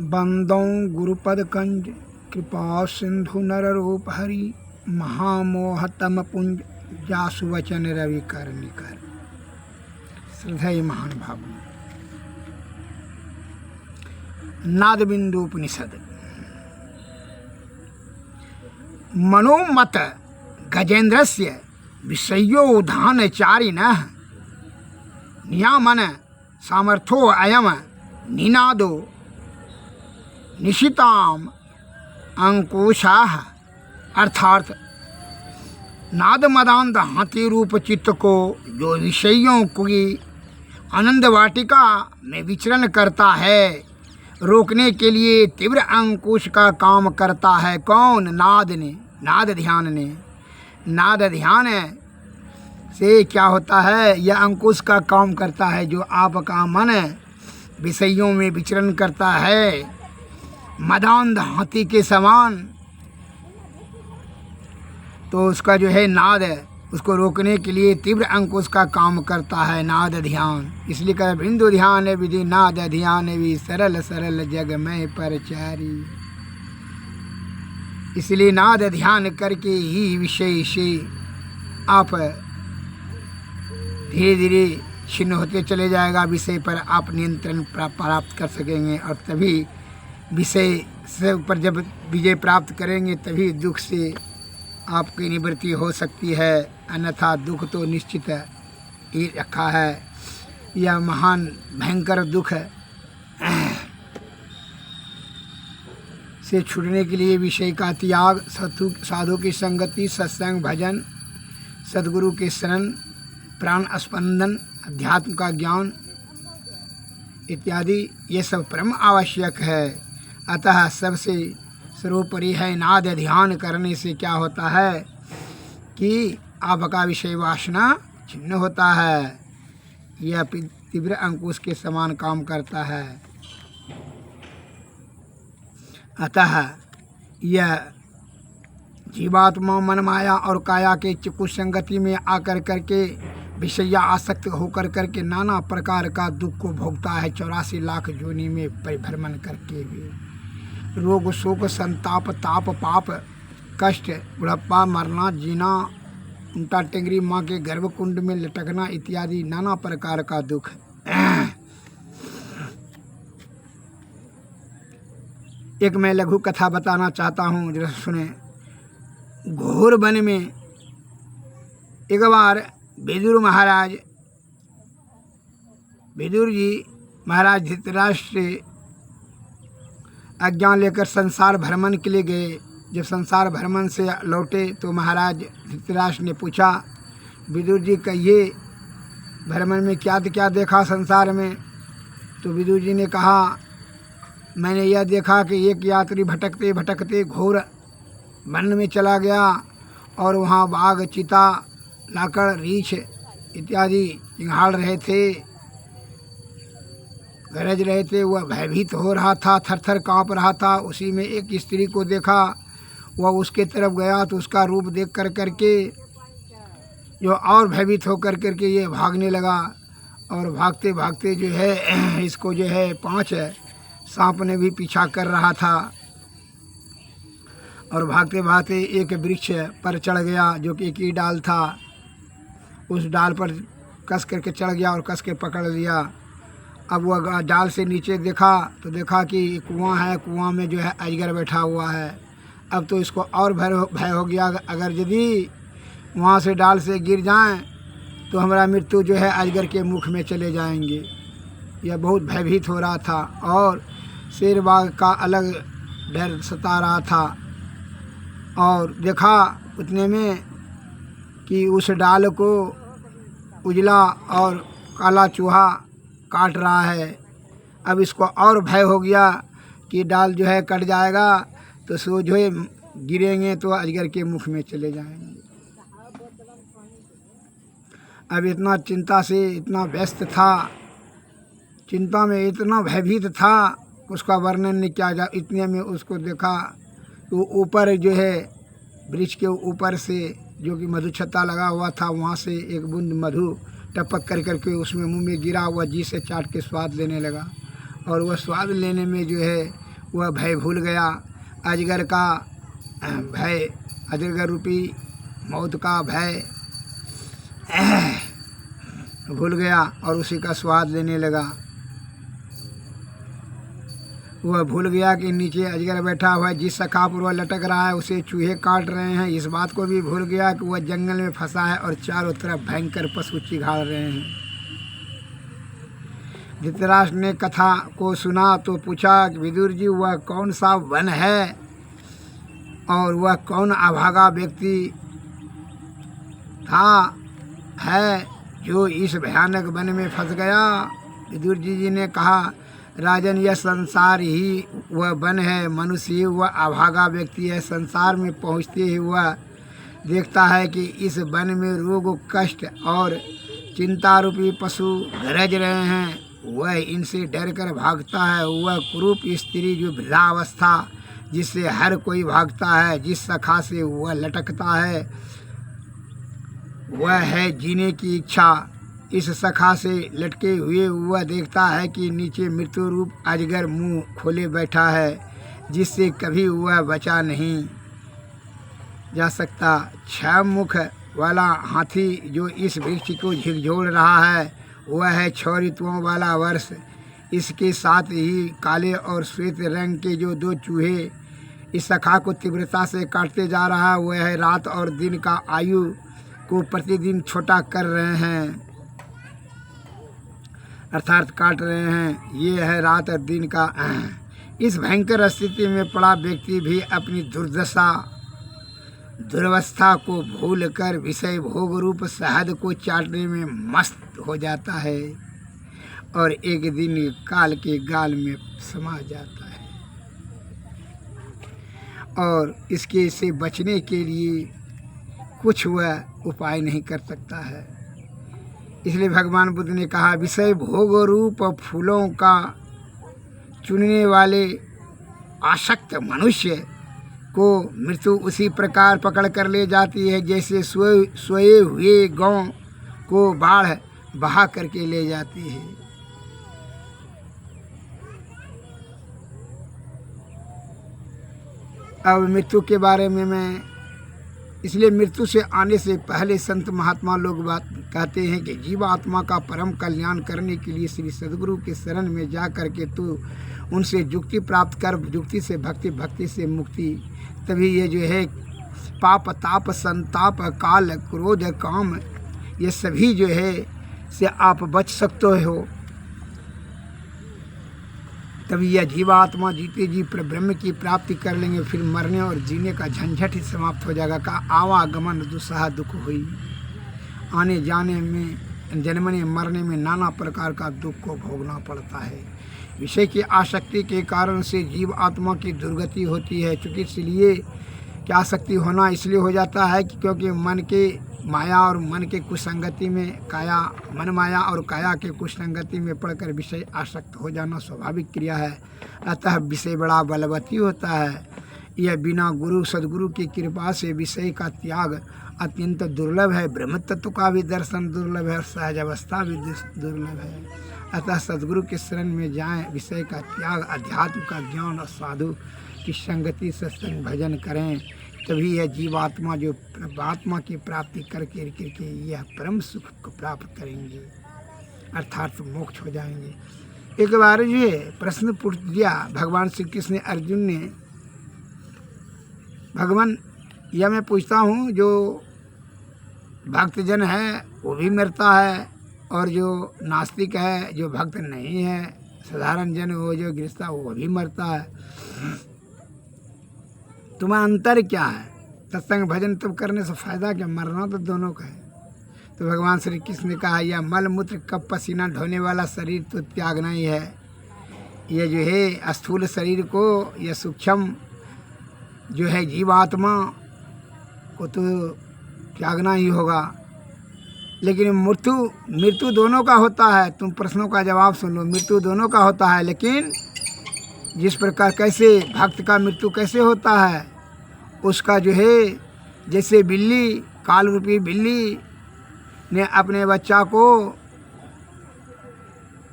बंदों गुरुपद कंज कृपा सिंधु नर रूप हरि महामोहतम पुंज जासु वचन रवि कर निकर। श्रद्धेय महान भाव नाद बिंदु उपनिषद। मनोमत गजेन्द्रस्य विषयोधानचारिणः नियामन सामर्थ्यो अयम निनादो निशिताम अंकुशाह। अर्थात नाद मदांत हाथी रूप चित्त को जो विषयों की आनंद वाटिका में विचरण करता है, रोकने के लिए तीव्र अंकुश का काम करता है। कौन? नाद ने, नाद ध्यान ने। नाद ध्यान से क्या होता है? यह अंकुश का काम करता है। जो आपका मन विषयों में विचरण करता है मदांध हाथी के समान, तो उसका जो है नाद उसको रोकने के लिए तीव्र अंकुश का काम करता है नाद ध्यान। इसलिए कह बिंदु ध्यान विधि नाद ध्यान भी सरल सरल जग में परचारी। इसलिए नाद ध्यान करके ही विषय से आप धीरे धीरे छिन्न होते चले जाएगा। विषय पर आप नियंत्रण प्राप्त कर सकेंगे और तभी विषय से ऊपर जब विजय प्राप्त करेंगे तभी दुख से आपकी निवृत्ति हो सकती है। अन्यथा दुख तो निश्चित ही रखा है। यह महान भयंकर दुख से छूटने के लिए विषय का त्याग, साधु की संगति, सत्संग, भजन, सद्गुरु के शरण, प्राण स्पंदन, अध्यात्म का ज्ञान इत्यादि ये सब परम आवश्यक है। अतः सबसे सर्वोपरि है नाद ध्यान करने से क्या होता है कि आपका विषय वासना छिन्न होता है। यह तीव्र अंकुश के समान काम करता है। अतः यह जीवात्मा मन माया और काया के कुसंगति में आकर करके विषया आसक्त होकर करके नाना प्रकार का दुख को भोगता है। 84 लाख योनि में परिभ्रमण करके भी रोग शोक संताप ताप पाप कष्ट बुढ़ापा मरना जीना उल्टा टेंगरी माँ के गर्भकुंड में लटकना इत्यादि नाना प्रकार का दुख। एक मैं लघु कथा बताना चाहता हूँ, जरा सुने। घोर वन में एक बार विदुर जी महाराज धृतराष्ट्र से आज्ञा लेकर संसार भ्रमण के लिए गए। जब संसार भ्रमण से लौटे तो महाराज धृतराष्ट्र ने पूछा, विदुर जी कहिए भ्रमण में क्या देखा संसार में? तो विदुर जी ने कहा, मैंने यह देखा कि एक यात्री भटकते भटकते घोर वन में चला गया और वहाँ बाघ, चीता, लाकड़, रीछ इत्यादि चिंघाड़ रहे थे, गरज रहे थे। वह भयभीत हो रहा था, थरथर काँप रहा था। उसी में एक स्त्री को देखा, वह उसके तरफ गया तो उसका रूप देख कर करके जो और भयभीत हो कर करके ये भागने लगा। और भागते भागते जो है इसको जो है 5 सांप ने भी पीछा कर रहा था। और भागते भागते एक वृक्ष पर चढ़ गया जो कि एक ही डाल था। उस डाल पर कस करके चढ़ गया और कस के पकड़ लिया। अब वह डाल से नीचे देखा तो देखा कि कुआं है, कुआं में जो है अजगर बैठा हुआ है। अब तो इसको और भय हो गया, अगर यदि वहाँ से डाल से गिर जाएं तो हमारा मृत्यु जो है अजगर के मुख में चले जाएंगे। यह बहुत भयभीत हो रहा था और शेर बाघ का अलग डर सता रहा था। और देखा उतने में कि उस डाल को उजला और काला चूहा काट रहा है। अब इसको और भय हो गया कि डाल जो है कट जाएगा तो सो जो है गिरेंगे तो अजगर के मुख में चले जाएंगे। अब इतना चिंता से इतना व्यस्त था, चिंता में इतना भयभीत था, उसका वर्णन नहीं किया जा। इतने में उसको देखा तो ऊपर जो है वृक्ष के ऊपर से जो कि मधु छत्ता लगा हुआ था, वहाँ से एक बूंद मधु टपक कर करके उसमें मुंह में गिरा हुआ, जी से चाट के स्वाद लेने लगा। और वह स्वाद लेने में जो है वह भय भूल गया। अजगर का भय, अजगर रूपी मौत का भय भूल गया और उसी का स्वाद लेने लगा। वह भूल गया कि नीचे अजगर बैठा हुआ है, जिस सखा पर वह लटक रहा है उसे चूहे काट रहे हैं। इस बात को भी भूल गया कि वह जंगल में फंसा है और चारों तरफ भयंकर पशु चिघाड़ रहे हैं। धृतराष्ट्र ने कथा को सुना तो पूछा कि विदुर जी, वह कौन सा वन है और वह कौन अभागा व्यक्ति था है जो इस भयानक वन में फंस गया। विदुर जी ने कहा, राजन, यह संसार ही वह वन है। मनुष्य ही वह अभागा व्यक्ति है। संसार में पहुँचते ही वह देखता है कि इस वन में रोग, कष्ट और चिंता रूपी पशु गरज रहे हैं। वह इनसे डर कर भागता है। वह कुरूप स्त्री जो वृद्धावस्था जिससे हर कोई भागता है, जिस सखा से वह लटकता है, वह है जीने की इच्छा। इस सखा से लटके हुए वह देखता है कि नीचे मृत्यु रूप अजगर मुंह खोले बैठा है, जिससे कभी वह बचा नहीं जा सकता। 6 मुख वाला हाथी जो इस वृक्ष को झिकझोड़ रहा है, वह है 6 ऋतुओं वाला वर्ष। इसके साथ ही काले और श्वेत रंग के जो 2 चूहे इस सखा को तीव्रता से काटते जा रहा है, वह है रात और दिन का आयु को प्रतिदिन छोटा कर रहे हैं, अर्थात काट रहे हैं। ये है रात और दिन का। इस भयंकर स्थिति में पड़ा व्यक्ति भी अपनी दुर्वस्था को भूलकर विषय भोग रूप शहद को चाटने में मस्त हो जाता है और एक दिन काल के गाल में समा जाता है और इसके से बचने के लिए कुछ वह उपाय नहीं कर सकता है। इसलिए भगवान बुद्ध ने कहा, विषय भोग रूप फूलों का चुनने वाले आसक्त मनुष्य को मृत्यु उसी प्रकार पकड़ कर ले जाती है जैसे सोए हुए गांव को बाढ़ बहा करके ले जाती है। अब मृत्यु के बारे में मैं इसलिए मृत्यु से आने से पहले संत महात्मा लोग बात कहते हैं कि जीवात्मा का परम कल्याण करने के लिए श्री सद्गुरु के शरण में जा कर के तू उनसे युक्ति प्राप्त कर, युक्ति से भक्ति, भक्ति से मुक्ति। तभी ये जो है पाप, ताप, संताप, काल, क्रोध, काम, ये सभी जो है से आप बच सकते हो। तभी यह जीवात्मा जीते जी ब्रह्म की प्राप्ति कर लेंगे। फिर मरने और जीने का झंझट ही समाप्त हो जाएगा। का आवागमन दुस्सह दुख हुई, आने जाने में, जन्मने मरने में नाना प्रकार का दुख को भोगना पड़ता है। विषय की आसक्ति के कारण से जीव आत्मा की दुर्गति होती है। चूँकि इसलिए क्या आसक्ति होना इसलिए हो जाता है कि क्योंकि मन के माया और मन के कुसंगति में मन माया और काया के कुसंगति में पड़कर विषय आसक्त हो जाना स्वाभाविक क्रिया है। अतः विषय बड़ा बलवती होता है। यह बिना गुरु सद्गुरु की कृपा से विषय का त्याग अत्यंत दुर्लभ है। ब्रह्म तत्व का भी दर्शन दुर्लभ है और सहज अवस्था भी दुर्लभ है। अतः सद्गुरु के शरण में जाएं, विषय का त्याग, अध्यात्म का ज्ञान और साधु की संगति, सत्संग, भजन करें। तभी यह जीवात्मा जो आत्मा की प्राप्ति करके यह परम सुख को प्राप्त करेंगे, अर्थात मोक्ष हो जाएंगे। एक बार जो है प्रश्न पूछ दिया भगवान श्री कृष्ण ने अर्जुन ने, भगवान यह मैं पूछता हूँ, जो भक्तजन है वो भी मरता है और जो नास्तिक है, जो भक्त नहीं है, साधारण जन, वो जो गृहस्थ वो भी मरता है, तुम्हारा अंतर क्या है? सत्संग भजन तब करने से फायदा क्या, मरना तो दोनों का है। तो भगवान श्री कृष्ण ने कहा, यह मल मूत्र कप पसीना ढोने वाला शरीर तो त्यागना ही है। यह जो है स्थूल शरीर को, यह सूक्ष्म जो है जीवात्मा को तो त्यागना ही होगा। लेकिन मृत्यु दोनों का होता है। तुम प्रश्नों का जवाब सुन लो। मृत्यु दोनों का होता है, लेकिन जिस प्रकार कैसे भक्त का मृत्यु कैसे होता है, उसका जो है जैसे बिल्ली, काल रूपी बिल्ली ने अपने बच्चा को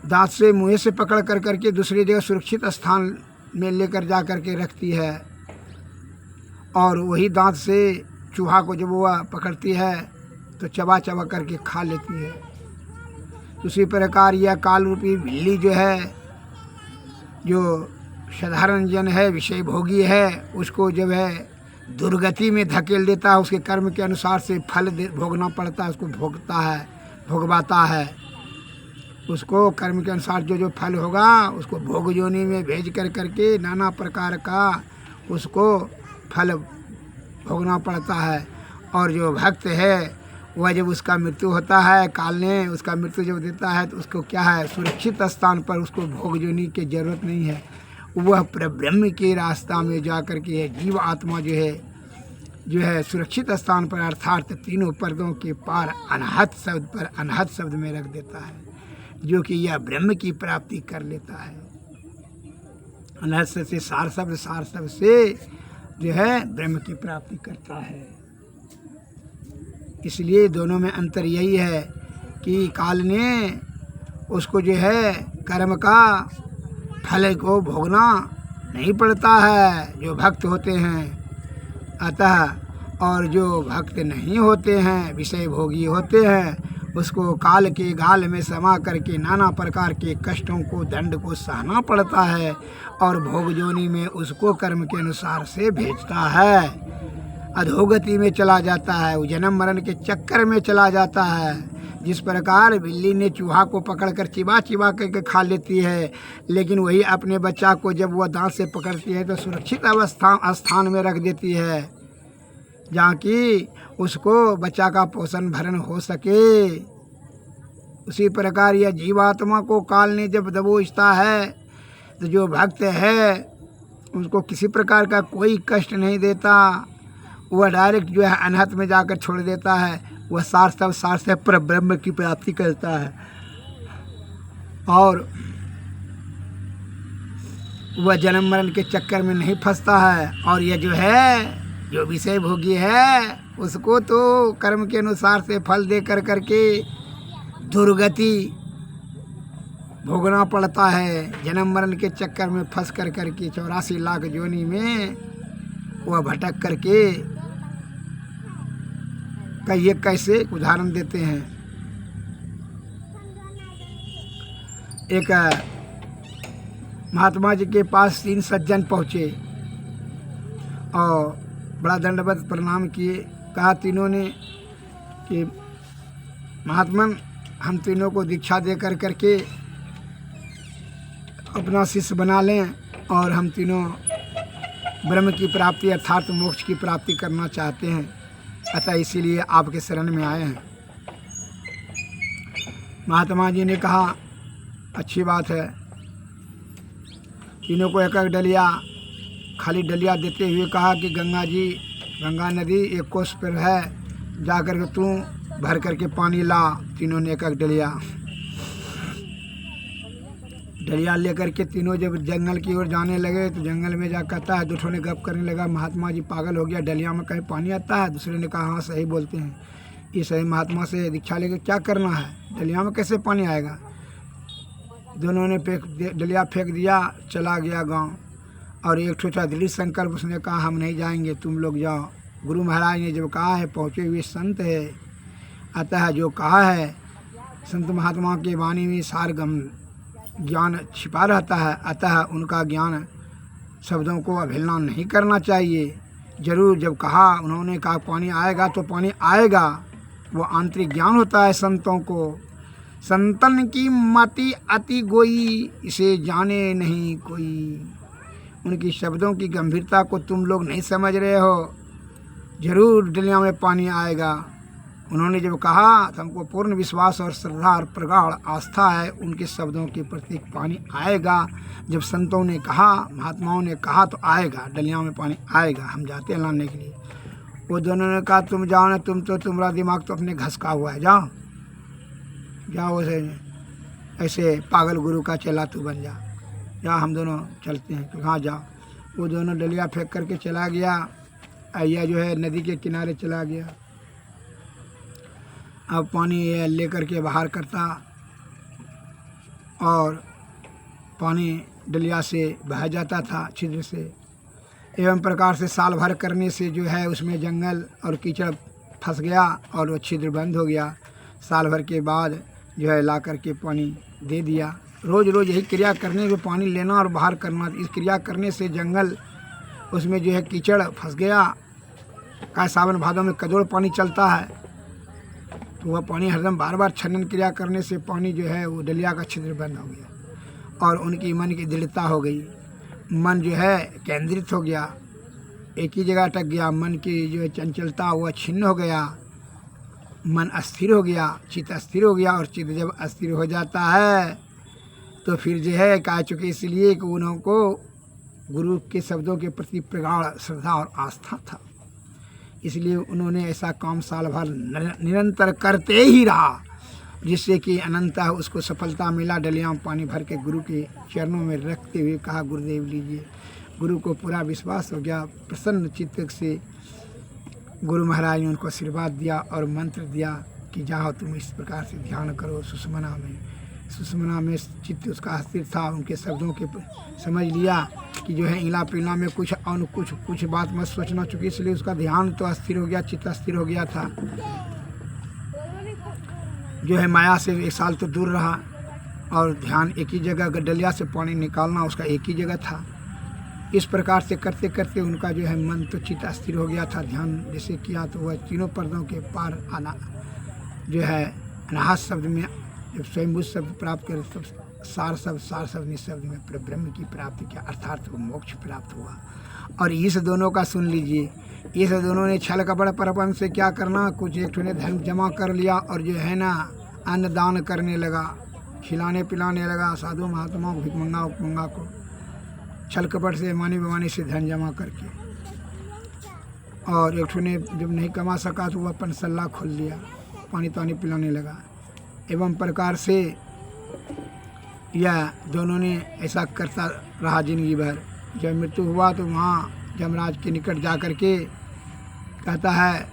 दांत से मुँह से पकड़ कर करके दूसरी जगह सुरक्षित स्थान में लेकर जा कर के रखती है और वही दांत से चूहा को जब वह पकड़ती है तो चबा चबा करके खा लेती है। उसी प्रकार यह काल रूपी बिल्ली जो है, जो साधारण जन है, विषय भोगी है, उसको जब है दुर्गति में धकेल देता है। उसके कर्म के अनुसार से फल भोगना पड़ता है, उसको भोगवाता है। उसको कर्म के अनुसार जो जो फल होगा उसको भोग योनि में भेज कर करके नाना प्रकार का उसको फल भोगना पड़ता है। और जो भक्त है वह जब उसका मृत्यु होता है, काल ने उसका मृत्यु जब देता है तो उसको क्या है, सुरक्षित स्थान पर उसको भोग योनि की जरूरत नहीं है। वह परब्रह्म के रास्ता में जा कर के जीव आत्मा जो है सुरक्षित स्थान पर अर्थात तीनों पर्दों के पार अनहत शब्द पर अनहत शब्द में रख देता है, जो कि यह ब्रह्म की प्राप्ति कर लेता है। अनहत शब्द से सार शब्द से जो है ब्रह्म की प्राप्ति करता है। इसलिए दोनों में अंतर यही है कि काल ने उसको जो है कर्म का फल को भोगना नहीं पड़ता है जो भक्त होते हैं। अतः और जो भक्त नहीं होते हैं, विषय भोगी होते हैं, उसको काल के गाल में समा करके नाना प्रकार के कष्टों को, दंड को सहना पड़ता है और भोग योनि में उसको कर्म के अनुसार से भेजता है। अधोगति में चला जाता है, वो जन्म मरण के चक्कर में चला जाता है। जिस प्रकार बिल्ली ने चूहा को पकड़कर चिबा चिबा करके खा लेती है, लेकिन वही अपने बच्चा को जब वह दांत से पकड़ती है तो सुरक्षित स्थान में रख देती है, जहाँ कि उसको बच्चा का पोषण भरण हो सके। उसी प्रकार यह जीवात्मा को काल ने जब दबोचता है तो जो भक्त है उसको किसी प्रकार का कोई कष्ट नहीं देता। वह डायरेक्ट जो है अनहत में जाकर छोड़ देता है। वह सार से पर ब्रह्म की प्राप्ति करता है और वह जन्म मरण के चक्कर में नहीं फंसता है। और यह जो है, जो विषय भोगी है, उसको तो कर्म के अनुसार से फल दे कर करके दुर्गति भोगना पड़ता है। जन्म मरण के चक्कर में फंस कर करके 84 लाख योनि में वह भटक करके कहिए कैसे उदाहरण देते हैं। एक महात्मा जी के पास 3 सज्जन पहुँचे और बड़ा दंडवत प्रणाम किए। कहा तीनों ने कि महात्मन, हम तीनों को दीक्षा दे कर करके अपना शिष्य बना लें और हम तीनों ब्रह्म की प्राप्ति अर्थात मोक्ष की प्राप्ति करना चाहते हैं, अतः इसीलिए आपके शरण में आए हैं। महात्मा जी ने कहा अच्छी बात है। तीनों को एक एक डलिया, खाली डलिया देते हुए कहा कि गंगा नदी एक कोस पर है, जा कर के तू भर करके पानी ला। तीनों ने एक एक डलिया लेकर के तीनों जब जंगल की ओर जाने लगे तो जंगल में जा कहता है, दूसरों ने गप करने लगा, महात्मा जी पागल हो गया, डलिया में कहीं पानी आता है? दूसरे ने कहा हाँ सही बोलते हैं, ये सही महात्मा से दीक्षा लेकर क्या करना है, डलिया में कैसे पानी आएगा? दोनों ने डलिया फेंक दिया, चला गया गाँव। और एक छोटा दृढ़ संकल्प, उसने कहा हम नहीं जाएंगे, तुम लोग जाओ। गुरु महाराज ने जब कहा है, पहुँचे हुए संत है, अतः जो कहा है संत महात्मा के वाणी में सार गम ज्ञान छिपा रहता है, अतः उनका ज्ञान शब्दों को अवहेलना नहीं करना चाहिए। जरूर जब कहा, उन्होंने कहा पानी आएगा तो पानी आएगा, वो आंतरिक ज्ञान होता है संतों को। संतन की मति अति गोई, इसे जाने नहीं कोई। उनकी शब्दों की गंभीरता को तुम लोग नहीं समझ रहे हो। जरूर डलिया में पानी आएगा। उन्होंने जब कहा तो हमको पूर्ण विश्वास और श्रद्धा और प्रगाढ़ आस्था है उनके शब्दों के प्रति, पानी आएगा। जब संतों ने कहा, महात्माओं ने कहा तो आएगा, डलिया में पानी आएगा, हम जाते हैं लाने के लिए। वो दोनों ने कहा तुम जाओ ना, तुम्हारा दिमाग तो अपने घसका हुआ है, जाओ जाओ, ऐसे पागल गुरु का चेला तू बन जा, हम दोनों चलते हैं। तो कहाँ जाओ। वो दोनों डलिया फेंक करके चला गया। अय्या जो है नदी के किनारे चला गया। अब पानी लेकर के बाहर करता और पानी डलिया से बह जाता था छिद्र से। एवं प्रकार से साल भर करने से जो है उसमें जंगल और कीचड़ फंस गया और वो छिद्र बंद हो गया। साल भर के बाद जो है ला करके पानी दे दिया। रोज़ रोज़ यही क्रिया करने से पानी लेना और बाहर करना, इस क्रिया करने से जंगल उसमें जो है कीचड़ फंस गया। का सावन भादों में कजोड़ पानी चलता है, तो वह पानी हरदम बार बार छनन क्रिया करने से पानी जो है वो डलिया का छिद्र बंद हो गया और उनकी मन की दृढ़ता हो गई। मन जो है केंद्रित हो गया, एक ही जगह अटक गया। मन की जो है चंचलता वह छिन्न हो गया, मन अस्थिर हो गया, चित्त अस्थिर हो गया। और चित्त जब अस्थिर हो जाता है तो फिर जो है कह चुके इसलिए कि उनको गुरु के शब्दों के प्रति प्रगाढ़ श्रद्धा और आस्था था, इसलिए उन्होंने ऐसा काम साल भर निरंतर करते ही रहा, जिससे कि अनंतः उसको सफलता मिला। डलिया में पानी भर के गुरु के चरणों में रखते हुए कहा गुरुदेव लीजिए। गुरु को पूरा विश्वास हो गया। प्रसन्न चित्त से गुरु महाराज ने उनको आशीर्वाद दिया और मंत्र दिया कि जाओ तुम इस प्रकार से ध्यान करो सुषमना में। सुषमना में चित्त उसका स्थिर था। उनके शब्दों के समझ लिया कि जो है इला पिला में कुछ बात मत सोचना, चुकी इसलिए उसका ध्यान तो अस्थिर हो गया, चित्त अस्थिर हो गया था। जो है माया से 1 साल तो दूर रहा और ध्यान एक ही जगह, डलिया से पानी निकालना उसका एक ही जगह था। इस प्रकार से करते करते उनका जो है मन तो चित्त अस्थिर हो गया था। ध्यान जैसे किया तो वह तीनों पर्दों के पार आना जो है अनाहत शब्द में जब स्वयंभू शब्द प्राप्त कर तब सार शब्द निशब्द में ब्रह्म की प्राप्ति किया, अर्थात वो मोक्ष प्राप्त हुआ। और इस दोनों का सुन लीजिए, इस दोनों ने छल कपड़ परपन से क्या करना, कुछ एक ने धर्म जमा कर लिया और जो है ना अन्न दान करने लगा, खिलाने पिलाने लगा साधु महात्मा को, भिखमंगा उपमंगा को, छल कपट से मानी बेमानी से धन जमा करके। और एक ने जब नहीं कमा सका तो वह अपन सल्ला खोल लिया, पानी तानी पिलाने लगा। एवं प्रकार से यह दोनों ने ऐसा करता रहा जिंदगी भर। जब मृत्यु हुआ तो वहाँ यमराज के निकट जा कर के कहता है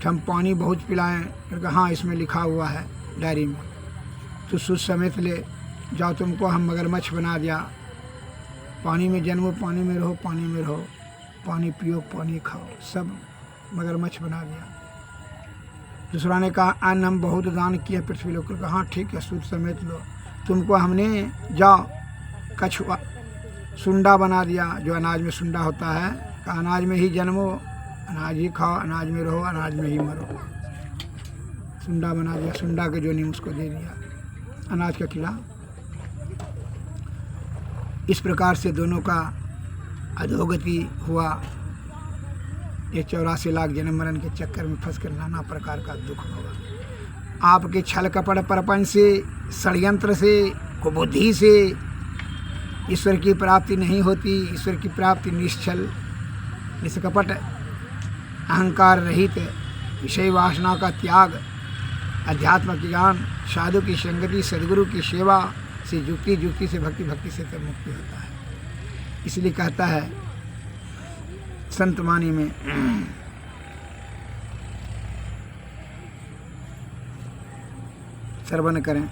हम पानी बहुत पिलाएं, क्योंकि हाँ इसमें लिखा हुआ है डायरी में, तो सूद समेत ले जाओ, तुमको हम मगरमच्छ बना दिया। पानी में जन्मो, पानी में रहो, पानी में रहो, पानी पियो, पानी खाओ, सब मगरमच्छ बना दिया। दूसरा ने कहा अन्न हम बहुत दान किए पृथ्वी लोग को, कहा ठीक है सूद समेत लो, तुमको हमने जाओ कछुआ सुंडा बना दिया, जो अनाज में सुंडा होता है, कहा अनाज में ही जन्मो, अनाज ही खाओ, अनाज में रहो, अनाज में ही मरो। सुंडा बना दिया, सुंडा के जो नियम उसको दे दिया, अनाज का किला। इस प्रकार से दोनों का अधोगति हुआ। ये 84 लाख जन्म मरण के चक्कर में फंस कर नाना प्रकार का दुख होगा। आपके छल कपड़ प्रपंच से, षड्यंत्र से, कुबुद्धि से ईश्वर की प्राप्ति नहीं होती। ईश्वर की प्राप्ति निश्चल, निष्कपट, अहंकार रहित, विषय वासना का त्याग, अध्यात्म ज्ञान, साधु की संगति, सदगुरु की सेवा से जुक्ति से भक्ति से तब मुक्ति होता है। इसलिए कहता है संत वाणी में श्रवण करें।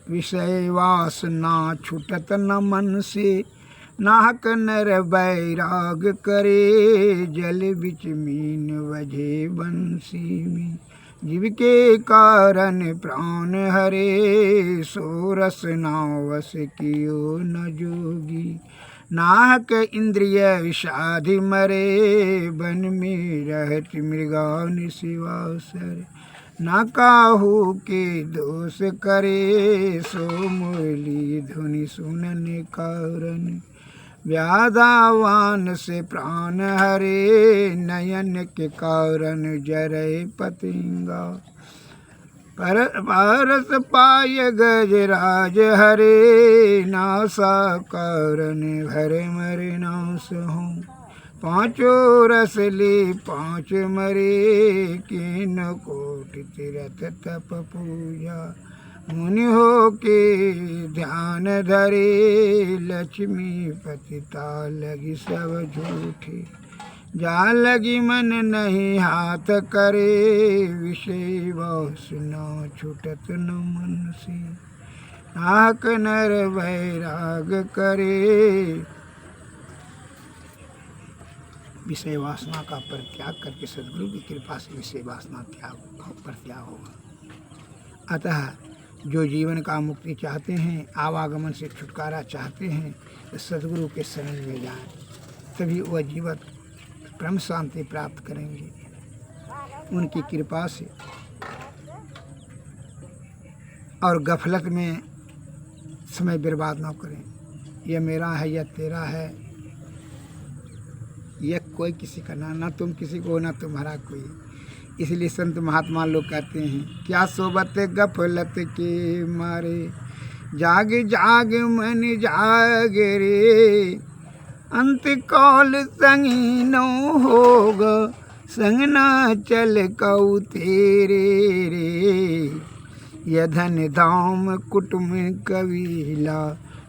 विषय वासना छूटत न मन से, नाहक नर बैराग करे, जल बिच मीन वजे बंसी में, जीव के कारण प्राण हरे, सो रस नावस कियो न जोगी, नाहक इंद्रिय विषाधि मरे, वन में रहत मृगान सिवासर, ना काहू के दोष करे, सो मुरली धुनि सुनने कारण, व्याधावान से प्राण हरे, नयन के कारण जरे पतिंगा, परस पाय गजराज हरे, नासा कारण भर मर नास हूँ, पांचों रस ले पांच मरे, किन कोटि तीरथ तप पूजा। मुनि हो के ध्यान धरे, लक्ष्मी पतिता लगी सब झूठी। जा लगी मन नहीं हाथ करे, विषय बहु सुनो छूटत न मन से। नाहक नर वैराग करे, विषय वासना का परित्याग करके सदगुरु की कृपा से विषय वासना परित्याग होगा। अतः जो जीवन का मुक्ति चाहते हैं, आवागमन से छुटकारा चाहते हैं, तो सदगुरु के शरण में जाएं, तभी वह जीवन परम शांति प्राप्त करेंगे उनकी कृपा से। और गफलत में समय बर्बाद ना करें, यह मेरा है, यह तेरा है, यह कोई किसी का ना तुम किसी को ना तुम्हारा कोई। इसलिए संत महात्मा लोग कहते हैं, क्या सोबत गफलत के मारे, जाग जाग मन जाग रे। अंत काल संगी न होगा, संग न चल कऊ तेरे रे। यह धन धाम कुटुम्ब कबीला,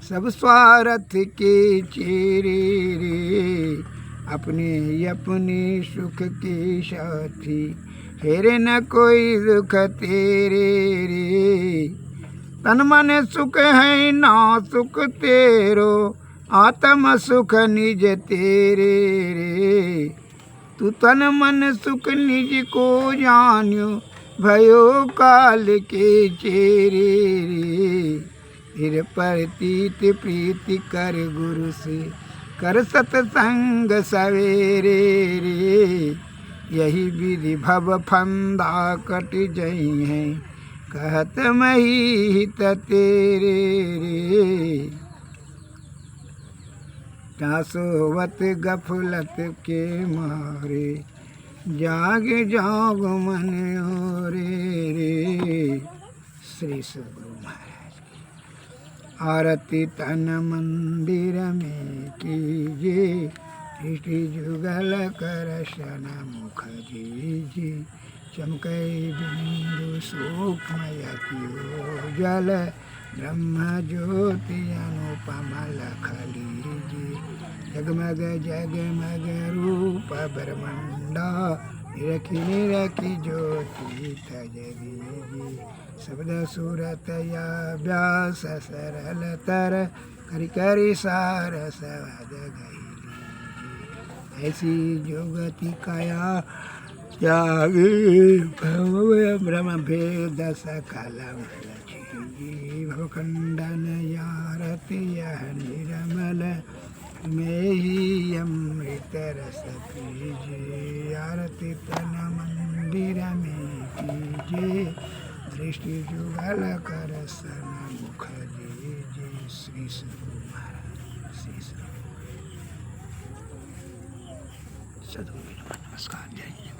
सब स्वार्थ के चेरे रे। अपने अपने सुख के साथी, हेरे न कोई दुख तेरे रे। तन मन सुख है ना सुख तेरो, आत्म सुख निज तेरे रे। तू तन मन सुख निज को जान्यो, भयो काल के चेरे रे। फिर प्रतीत प्रीति कर गुरु से, कर सतसंग सवेरे रे। यही विधि भव फंदा कट जई है, कहत मही हित तेरे रे। क्या सोवत गफलत के मारे, जाग जाग मन ओरे रे। श्री सद्गुरु महाराज की आरती तन मंदिर में कीजिए, दृष्टि जुगल कर शन मुख दीजिए। चमके बिंदु सूक्ष्मय जल, ब्रह्म ज्योति अनुपम लख लीजिए। जगमग जगमग रूप ब्रह्मंडा, निरखी निरखी ज्योति तज दीजिए। शब्द सूरत या व्यास सरल तर, करि करि सार सवद गई लीजिए। ऐसी जुगति काया त्यागे, ब्रह्म भेद सकल भवखंडन यारत यह निर्मल, में ही अमृत रस पीजिए। आरती तन मंदिर में कीजिए, दृष्टि जुगल कर सन मुख दीजिए। श्री सद्गुरु महाराज, श्री सद्गुरु। नमस्कार, जय।